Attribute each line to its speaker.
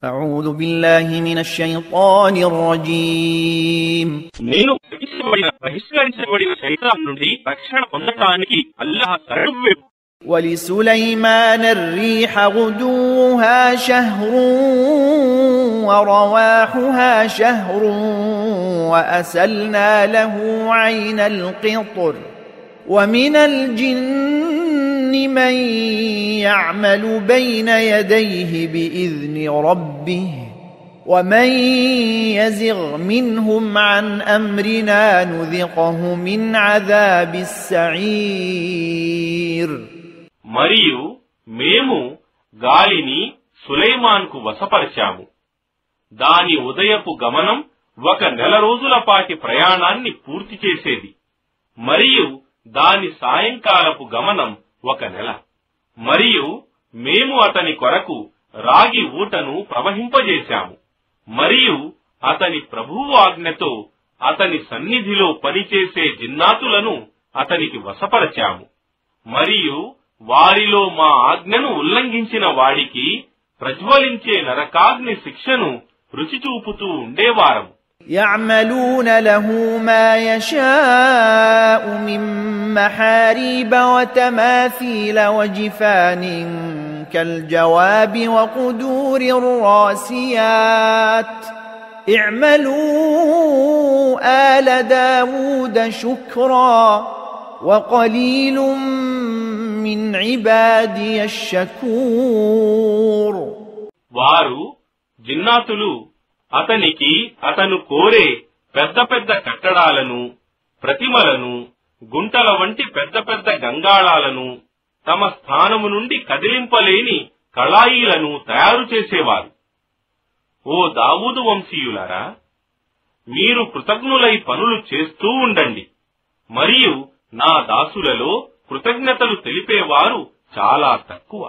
Speaker 1: أعوذ بالله من الشيطان الرجيم
Speaker 2: నేను బహిష్కరించబడిన శైతాన్ నుండి రక్షణ పొందడానికి అల్లాహ్ శరణు.
Speaker 1: ولسليمان الريح غدوها شهر ورواحها شهر وأسلنا له عين القطر ومن الجن من يعمل بين يديه بإذن ربه ومن يزغ منهم عن أمرنا نذقه من عذاب السعير.
Speaker 2: మరియు మేము గాలిని సులైమాన్కు వశపరిచాము. దాని ఉదయపు గమనం 1 నెల రోజుల పాటి ప్రయాణాన్ని పూర్తి చేసేది. మరియు దాని సాయంకాలపు గమనం 1 నెల. మరియు మేము అతని కొరకు రాగి ఊటను ప్రవహింపజేశాము. మరియు అతని ప్రభువు ఆజ్ఞతో అతని సన్నిధిలో పనిచేసే జిన్నాతులను అతనికి వశపరచాము. మరియు వారిలో మా ఆజ్ఞను ఉల్లంఘించిన వాడికి ప్రజ్వలించే నరకాగ్ని శిక్షను రుచి చూపుతూ ఉండేవారము.
Speaker 1: يعملون له ما يشاء من محاريب وتماثيل وجفان كالجواب وقدور الراسيات اعملوا آل داود شكرا وقليل من عبادي الشكور.
Speaker 2: వారు జిన్నాతులు అతనికి అతను కోరే పెద్ద పెద్ద కట్టడాలను, ప్రతిమలను, గుంటల వంటి పెద్ద పెద్ద గంగాళాలను, తమ స్థానము నుండి కదిలింపలేని కళాయిలను తయారు చేసేవారు. ఓ దావూదు వంశీయులారా, మీరు కృతజ్ఞులై పనులు చేస్తూ ఉండండి. మరియు నా దాసులలో కృతజ్ఞతలు తెలిపేవారు చాలా తక్కువ.